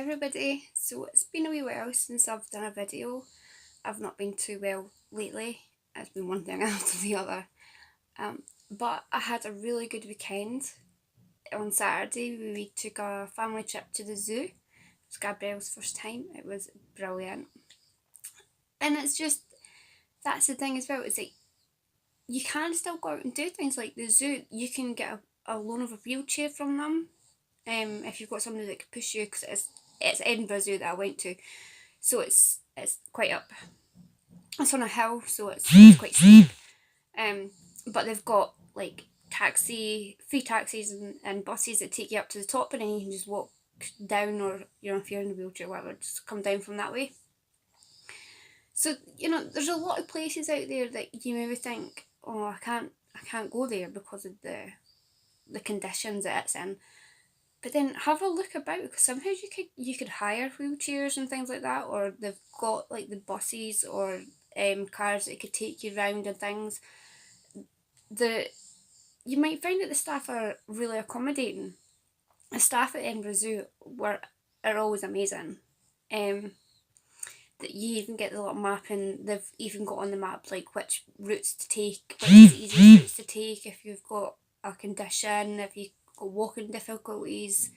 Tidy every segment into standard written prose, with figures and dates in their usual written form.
everybody, so it's been a wee while since I've done a video. I've not been too well lately, it's been one thing after the other, but I had a really good weekend. On Saturday we took a family trip to the zoo. It was Gabrielle's first time, it was brilliant. And it's just, that's the thing as well, it's like you can still go out and do things like the zoo. You can get a loan of a wheelchair from them, if you've got somebody that can push you, because it's Edinburgh Zoo that I went to, so it's quite up. It's on a hill, so it's quite steep. But they've got like free taxis and buses that take you up to the top, and then you can just walk down, or if you're in a wheelchair or whatever, just come down from that way. So there's a lot of places out there that you maybe think, oh, I can't go there because of the conditions that it's in. But then have a look about, because sometimes you could hire wheelchairs and things like that, or they've got like the buses or cars that could take you around and things. You might find that the staff are really accommodating. The staff at Edinburgh Zoo are always amazing. That you even get the little map, and they've even got on the map like which routes to take, which is the easiest routes to take if you've got a condition, if you've got walking difficulties.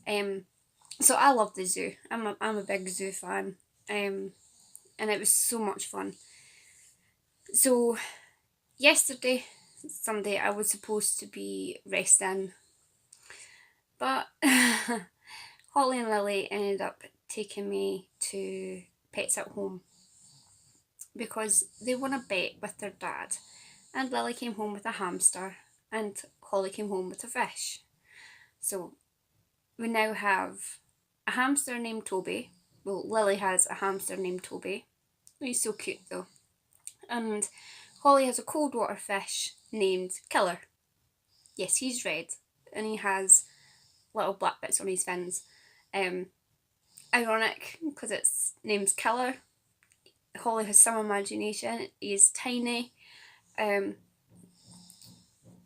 So I love the zoo. I'm a big zoo fan. And it was so much fun. So yesterday, Sunday, I was supposed to be resting, but Holly and Lily ended up taking me to Pets at Home because they won a bet with their dad, and Lily came home with a hamster and Holly came home with a fish. So we now have a hamster named Toby. Well, Lily has a hamster named Toby. He's so cute though. And Holly has a cold water fish named Killer. Yes, he's red and he has little black bits on his fins. Ironic because its name's Killer. Holly has some imagination. He's tiny.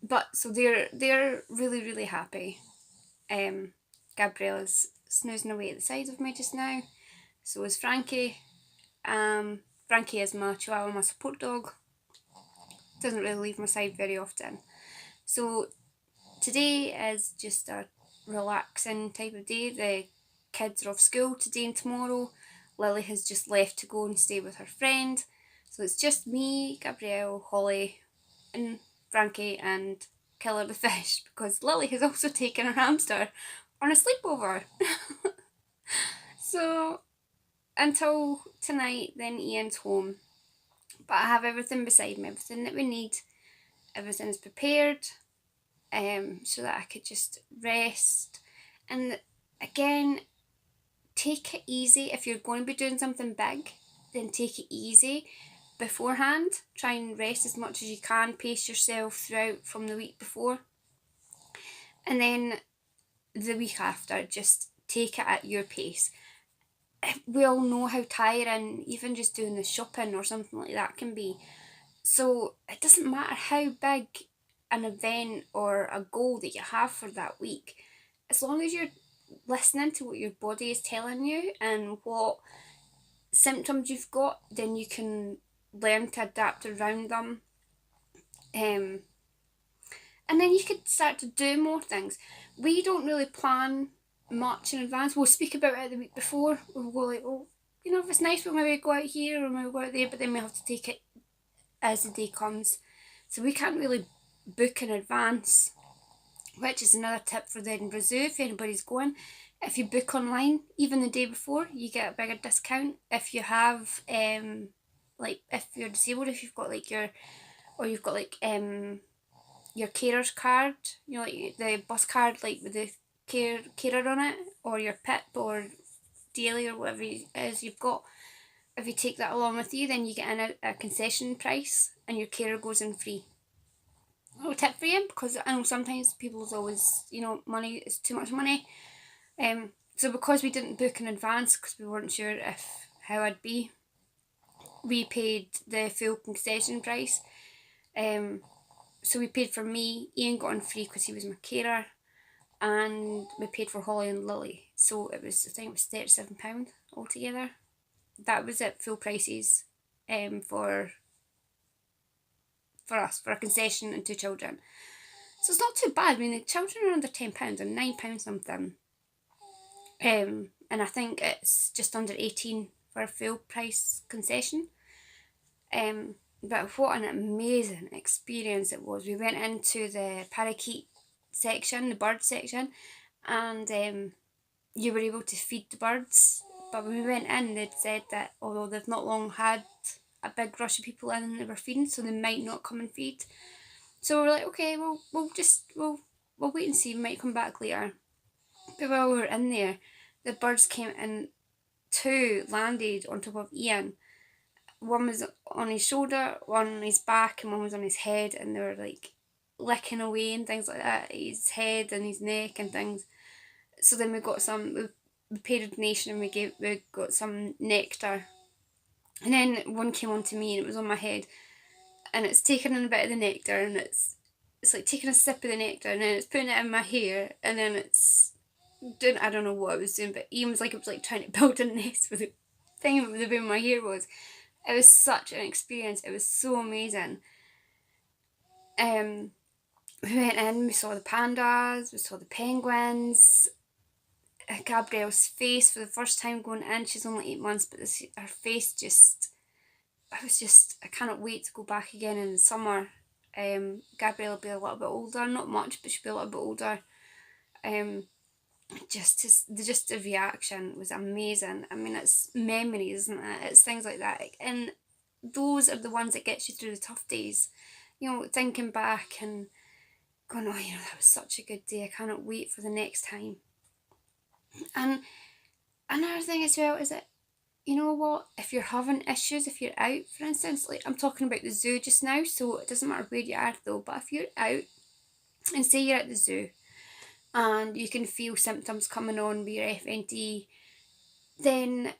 But so they're really happy. Gabrielle's snoozing away at the side of me just now. So is Frankie. Frankie is my chihuahua, my support dog. Doesn't really leave my side very often. So today is just a relaxing type of day. The kids are off school today and tomorrow. Lily has just left to go and stay with her friend. So it's just me, Gabrielle, Holly and Frankie and Killer the fish, because Lily has also taken her hamster on a sleepover. So until tonight, then Ian's home. But I have everything beside me, everything that we need. Everything's prepared, so that I could just rest. And again, take it easy. If you're going to be doing something big, then take it easy beforehand. Try and rest as much as you can. Pace yourself throughout from the week before. And then the week after, just take it at your pace. We all know how tiring even just doing the shopping or something like that can be. So it doesn't matter how big an event or a goal that you have for that week, as long as you're listening to what your body is telling you and what symptoms you've got, then you can learn to adapt around them. And then you could start to do more things. We don't really plan much in advance. We'll speak about it the week before. We'll go like, oh, if it's nice, we'll maybe go out here or maybe go out there, but then we have to take it as the day comes. So we can't really book in advance, which is another tip for the Edinburgh Zoo if anybody's going. If you book online, even the day before, you get a bigger discount. If you have, like if you're disabled, if you've got like your carer's card, like the bus card, like with the carer on it, or your PIP or daily or whatever it is you've got. If you take that along with you, then you get in a concession price and your carer goes in free. A little tip for you, because I know sometimes people's always, money is too much money. So because we didn't book in advance, because we weren't sure how I'd be, we paid the full concession price. So we paid for me. Ian got on free because he was my carer, and we paid for Holly and Lily. So I think it was £37 altogether. That was at full prices, for us, for a concession and 2 children. So it's not too bad. I mean, the children are under £10 and £9 something. And I think it's just under 18 for a full price concession. But what an amazing experience it was. We went into the parakeet section, the bird section, and you were able to feed the birds. But when we went in, they'd said that although they've not long had a big rush of people in and they were feeding, so they might not come and feed. So we're like, okay, we'll wait and see. We might come back later. But while we were in there, the birds came and 2 landed on top of Ian. One was on his shoulder, one on his back, and one was on his head, and they were like licking away and things like that, his head and his neck and things. So then we paid a donation and we got some nectar. And then one came on to me and it was on my head, and it's taking in a bit of the nectar, and it's like taking a sip of the nectar, and then it's putting it in my hair, and then it's doing, I don't know what it was doing, but Ian was like, it was like trying to build a nest with the thing with the way my hair was. It was such an experience. It was so amazing. We went in, we saw the pandas, we saw the penguins. Gabrielle's face for the first time going in, she's only 8 months, but her face just, I cannot wait to go back again in the summer. Gabrielle will be a little bit older, not much, but she'll be a little bit older. Just the reaction was amazing. I mean, it's memories, isn't it? It's things like that, and those are the ones that get you through the tough days. You know, thinking back and going, oh, that was such a good day. I cannot wait for the next time. And another thing as well is that, you know what, if you're having issues, if you're out, for instance, like I'm talking about the zoo just now, so it doesn't matter where you are though, but if you're out and say you're at the zoo and you can feel symptoms coming on with your F.N.D, then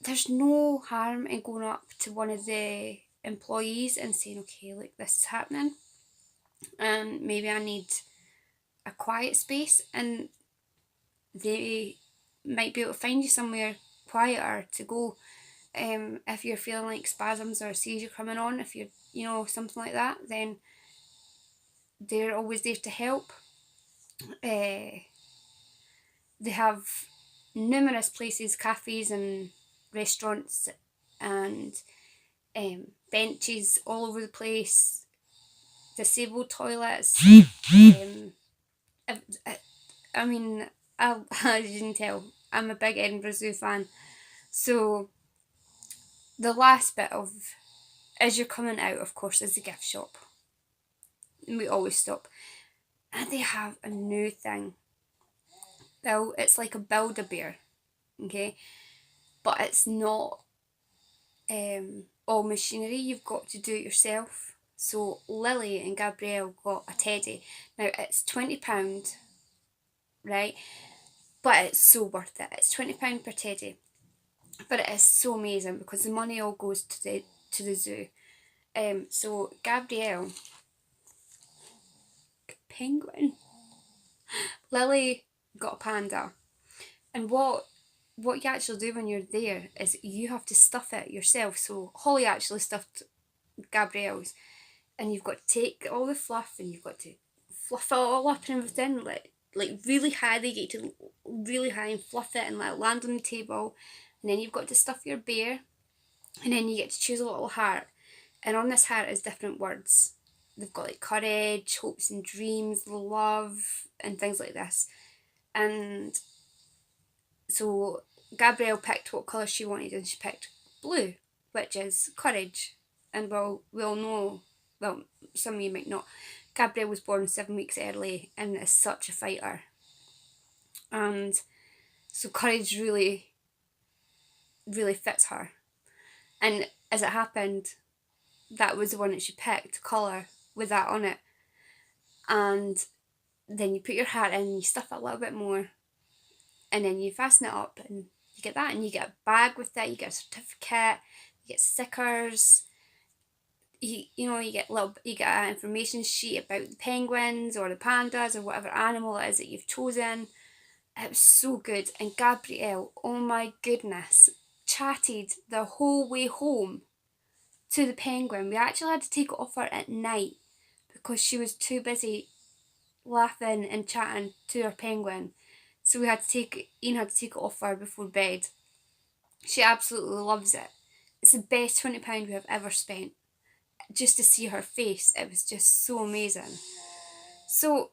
there's no harm in going up to one of the employees and saying, okay, look, this is happening and maybe I need a quiet space, and they might be able to find you somewhere quieter to go. If you're feeling like spasms or a seizure coming on, if you're, something like that, then they're always there to help. They have numerous places, cafes and restaurants and benches all over the place, disabled toilets. I mean, as you can tell, I'm a big Edinburgh Zoo fan. So the last bit of, as you're coming out, of course, is the gift shop. And we always stop. And they have a new thing. It's like a Build-A-Bear, okay? But it's not all machinery. You've got to do it yourself. So Lily and Gabrielle got a teddy. Now it's £20, right? But it's so worth it. It's £20 per teddy. But it is so amazing because the money all goes to the zoo. So Gabrielle, penguin. Lily got a panda. And what you actually do when you're there is you have to stuff it yourself. So Holly actually stuffed Gabrielle's, and you've got to take all the fluff and you've got to fluff it all up and everything, like really high. They get to really high and fluff it and let it land on the table, and then you've got to stuff your bear, and then you get to choose a little heart, and on this heart is different words. They've got like courage, hopes and dreams, love, and things like this. And so Gabrielle picked what colour she wanted, and she picked blue, which is courage. And we all know, well, some of you might not, Gabrielle was born 7 weeks early and is such a fighter. And so courage really, really fits her. And as it happened, that was the one that she picked, colour, with that on it. And then you put your heart in and you stuff it a little bit more, and then you fasten it up and you get that, and you get a bag with it, you get a certificate, you get stickers, you get an information sheet about the penguins or the pandas or whatever animal it is that you've chosen. It was so good. And Gabrielle, oh my goodness, chatted the whole way home to the penguin. We actually had to take it off her at night because she was too busy laughing and chatting to her penguin. So Ian had to take it off her before bed. She absolutely loves it. It's the best £20 we have ever spent. Just to see her face, it was just so amazing. So,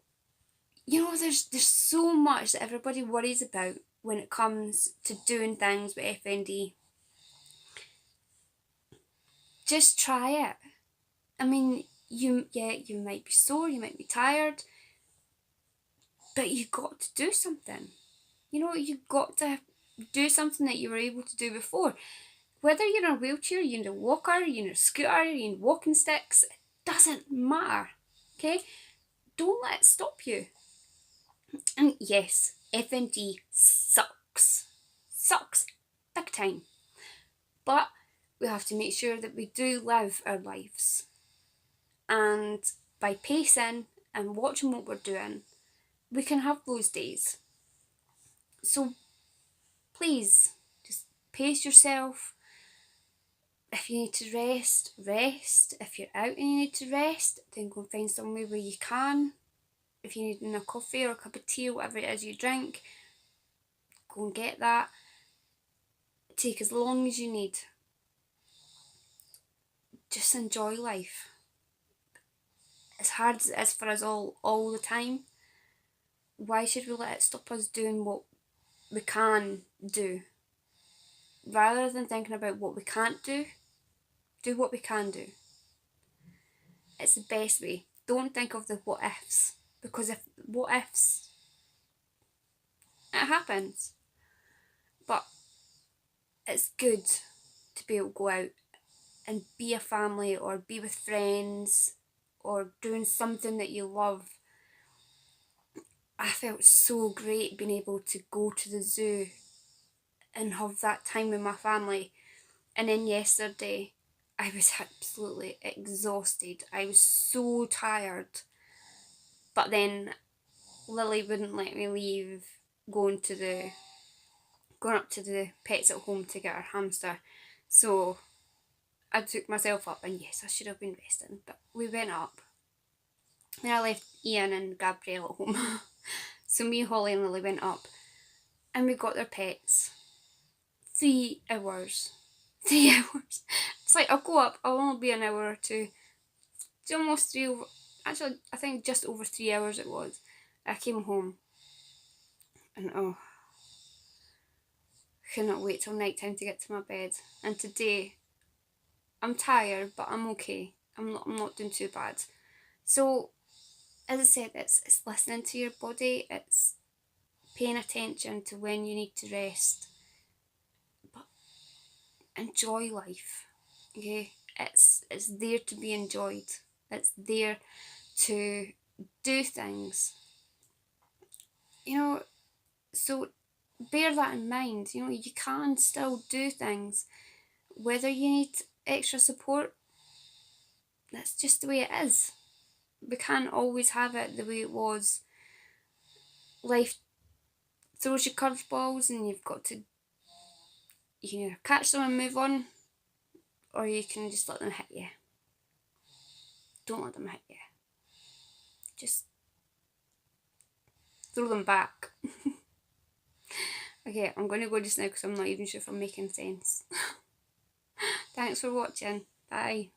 there's so much that everybody worries about when it comes to doing things with F.N.D. Just try it. I mean, you might be sore, you might be tired, but you got to do something. You got to do something that you were able to do before. Whether you're in a wheelchair, you're in a walker, you're in a scooter, you're in walking sticks, it doesn't matter. Okay? Don't let it stop you. And yes, F.N.D sucks. Sucks. Big time. But we have to make sure that we do live our lives. And by pacing and watching what we're doing, we can have those days. So please, just pace yourself. If you need to rest, rest. If you're out and you need to rest, then go and find somewhere where you can. If you need a coffee or a cup of tea or whatever it is you drink, go and get that. Take as long as you need. Just enjoy life. As hard as it is for us all the time, why should we let it stop us doing what we can do? Rather than thinking about what we can't do what we can do. It's the best way. Don't think of the what ifs, because if what ifs, it happens. But it's good to be able to go out and be a family or be with friends or doing something that you love. I felt so great being able to go to the zoo and have that time with my family. And then yesterday, I was absolutely exhausted. I was so tired. But then Lily wouldn't let me leave going up to the pets at home to get our hamster. So I took myself up, and yes, I should have been resting, but we went up. Then I left Ian and Gabrielle at home. So me, Holly and Lily went up and we got their pets. 3 hours. 3 hours. It's like, I'll go up, I'll only be an hour or two. It's almost 3 over, actually I think just over 3 hours it was. I came home and cannot wait till night time to get to my bed. And today I'm tired, but I'm okay. I'm not doing too bad. So as I said, it's listening to your body, it's paying attention to when you need to rest. But enjoy life. Okay? It's there to be enjoyed. It's there to do things. So bear that in mind. You can still do things. Whether you need extra support, that's just the way it is. We can't always have it the way it was. Life throws you curveballs and you can either catch them and move on, or you can just let them hit you. Don't let them hit you. Just throw them back. Okay, I'm going to go just now because I'm not even sure if I'm making sense. Thanks for watching. Bye.